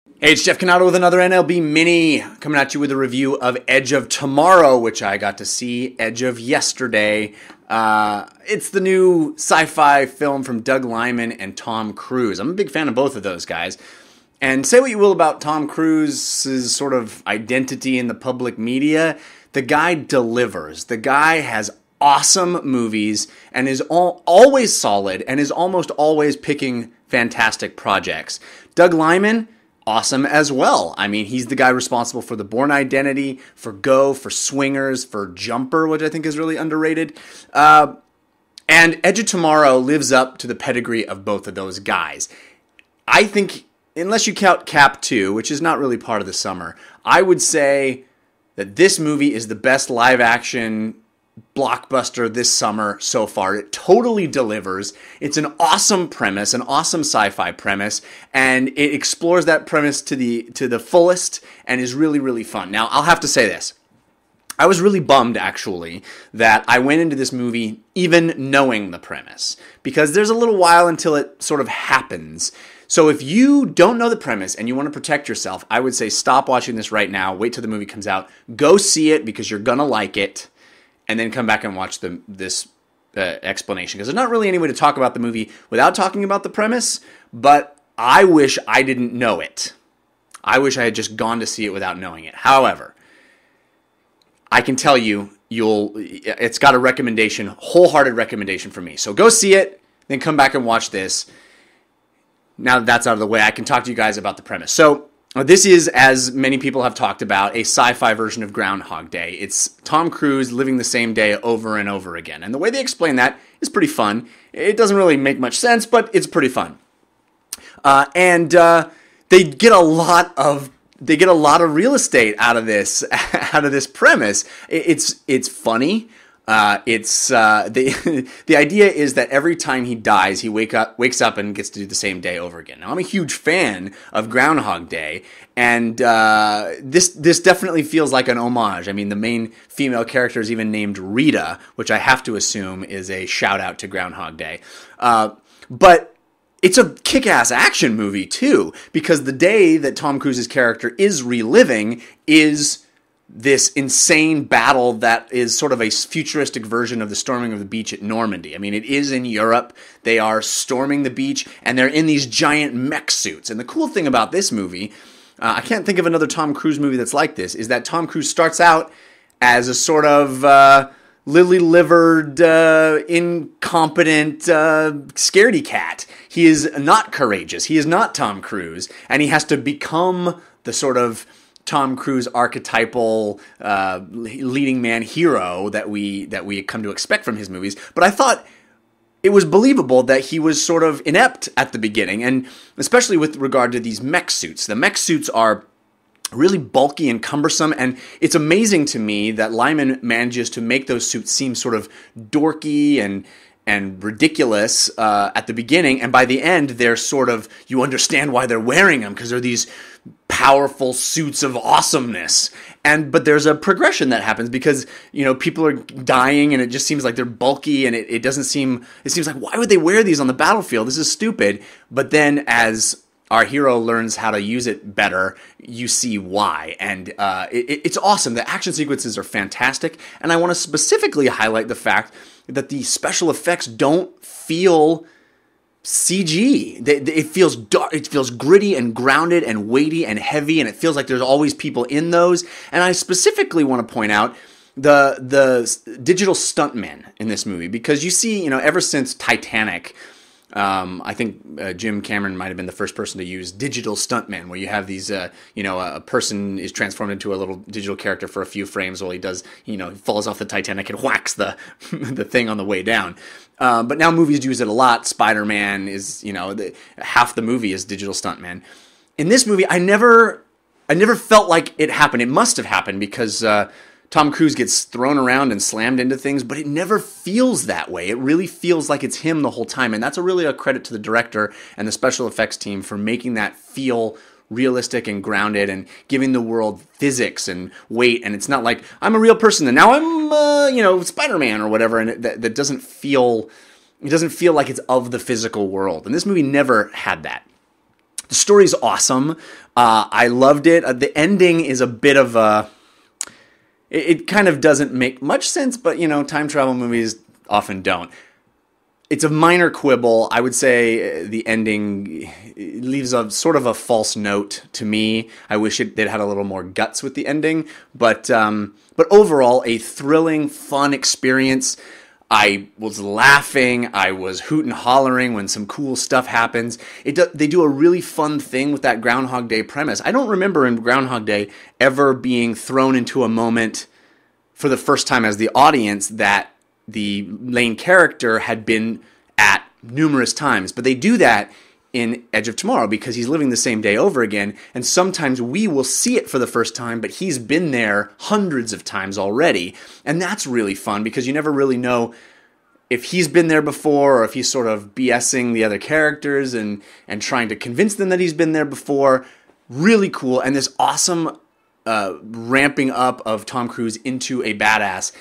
Hey, it's Jeff Cannata with another NLB Mini, coming at you with a review of Edge of Tomorrow, which I got to see Edge of yesterday. It's the new sci-fi film from Doug Liman and Tom Cruise. I'm a big fan of both of those guys. And say what you will about Tom Cruise's sort of identity in the public media, the guy delivers. The guy has awesome movies and is always solid and is almost always picking fantastic projects. Doug Liman, awesome as well. I mean, he's the guy responsible for The Bourne Identity, for Go, for Swingers, for Jumper, which I think is really underrated. And Edge of Tomorrow lives up to the pedigree of both of those guys. I think, unless you count Cap 2, which is not really part of the summer, I would say that this movie is the best live-action blockbuster this summer so far. It totally delivers. It's an awesome premise, an awesome sci-fi premise, and it explores that premise to the fullest and is really, really fun. Now, I'll have to say this. I was really bummed, actually, that I went into this movie even knowing the premise, because there's a little while until it sort of happens. So if you don't know the premise and you want to protect yourself, I would say stop watching this right now, wait till the movie comes out, go see it because you're gonna like it, and then come back and watch this explanation. Because there's not really any way to talk about the movie without talking about the premise, but I wish I didn't know it. I wish I had just gone to see it without knowing it. However, I can tell you, it's got a recommendation, wholehearted recommendation from me. So go see it, then come back and watch this. Now that that's out of the way, I can talk to you guys about the premise. So this is, as many people have talked about, a sci-fi version of Groundhog Day. It's Tom Cruise living the same day over and over again. And the way they explain that is pretty fun. It doesn't really make much sense, but it's pretty fun. And they get a lot of real estate out of this premise. It's funny. The idea is that every time he dies, he wakes up and gets to do the same day over again. Now, I'm a huge fan of Groundhog Day, and this definitely feels like an homage. I mean, the main female character is even named Rita, which I have to assume is a shout out to Groundhog Day. But it's a kick-ass action movie too, because the day that Tom Cruise's character is reliving is this insane battle that is sort of a futuristic version of the storming of the beach at Normandy. I mean, it is in Europe. They are storming the beach, and they're in these giant mech suits. And the cool thing about this movie, I can't think of another Tom Cruise movie that's like this, is that Tom Cruise starts out as a sort of lily-livered, incompetent scaredy cat. He is not courageous. He is not Tom Cruise, and he has to become the sort of Tom Cruise archetypal leading man hero that we come to expect from his movies. But I thought it was believable that he was sort of inept at the beginning, and especially with regard to these mech suits. The mech suits are really bulky and cumbersome, and it's amazing to me that Liman manages to make those suits seem sort of dorky and ridiculous at the beginning, and by the end, they're sort of, you understand why they're wearing them, because they're these powerful suits of awesomeness. But there's a progression that happens because, people are dying, and it just seems like they're bulky, and it seems like, why would they wear these on the battlefield? This is stupid. But then as our hero learns how to use it better, you see why. And it's awesome. The action sequences are fantastic, and I want to specifically highlight the fact that the special effects don't feel CG. It feels dark. It feels gritty and grounded and weighty and heavy, and it feels like there's always people in those. And I specifically want to point out the digital stuntmen in this movie, because you see, ever since Titanic, I think Jim Cameron might have been the first person to use digital stuntmen, where you have these, a person is transformed into a little digital character for a few frames while he does, he falls off the Titanic and whacks the the thing on the way down. But now movies use it a lot. Spider-Man is, half the movie is digital stuntmen. In this movie, I never felt like it happened. It must have happened because Tom Cruise gets thrown around and slammed into things, but it never feels that way. It really feels like it's him the whole time, and that's really a credit to the director and the special effects team for making that feel realistic and grounded and giving the world physics and weight. And it's not like I'm a real person and now I'm Spider-Man or whatever, and that doesn't feel like it's of the physical world. And this movie never had that. The story's awesome. I loved it. The ending is a bit of a... It kind of doesn't make much sense, but, you know, time travel movies often don't. It's a minor quibble. I would say the ending leaves a sort of a false note to me. I wish they'd had a little more guts with the ending. But overall, a thrilling, fun experience. I was laughing. I was hooting and hollering when some cool stuff happens. They do a really fun thing with that Groundhog Day premise. I don't remember in Groundhog Day ever being thrown into a moment for the first time as the audience that the main character had been at numerous times. But they do that in Edge of Tomorrow because he's living the same day over again, and sometimes we will see it for the first time, but he's been there hundreds of times already. And that's really fun because you never really know if he's been there before or if he's sort of BSing the other characters and trying to convince them that he's been there before. Really cool. And this awesome ramping up of Tom Cruise into a badass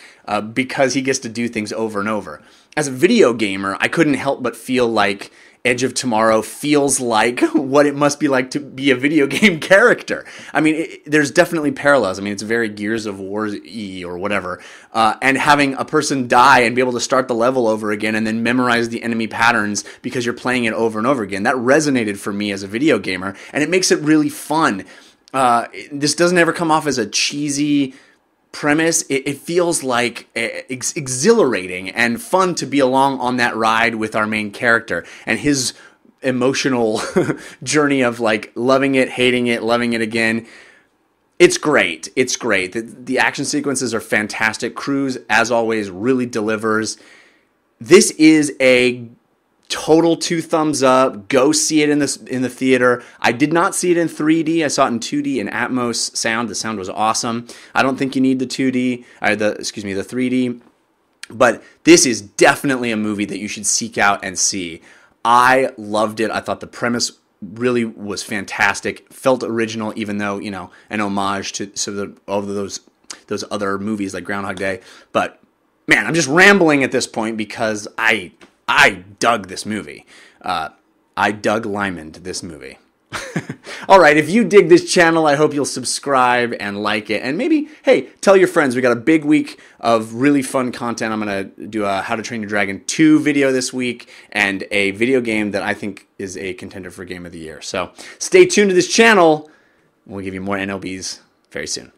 because he gets to do things over and over. As a video gamer, I couldn't help but feel like Edge of Tomorrow feels like what it must be like to be a video game character. I mean, there's definitely parallels. I mean, it's very Gears of War-y or whatever. And having a person die and be able to start the level over again and then memorize the enemy patterns because you're playing it over and over again, that resonated for me as a video gamer, and it makes it really fun. This doesn't ever come off as a cheesy premise. It feels like exhilarating and fun to be along on that ride with our main character and his emotional journey of like loving it, hating it, loving it again. It's great. It's great. The action sequences are fantastic. Cruise, as always, really delivers. This is a total 2 thumbs up. Go see it in the theater. I did not see it in 3D. I saw it in 2D in Atmos sound. The sound was awesome. I don't think you need the 3D. But this is definitely a movie that you should seek out and see. I loved it. I thought the premise really was fantastic. Felt original, even though, you know, an homage to all of those other movies like Groundhog Day. But man, I'm just rambling at this point because I dug this movie. I dug Liman to this movie. All right, if you dig this channel, I hope you'll subscribe and like it. And maybe, hey, tell your friends. We got a big week of really fun content. I'm going to do a How to Train Your Dragon 2 video this week and a video game that I think is a contender for Game of the Year. So stay tuned to this channel. We'll give you more NLBs very soon.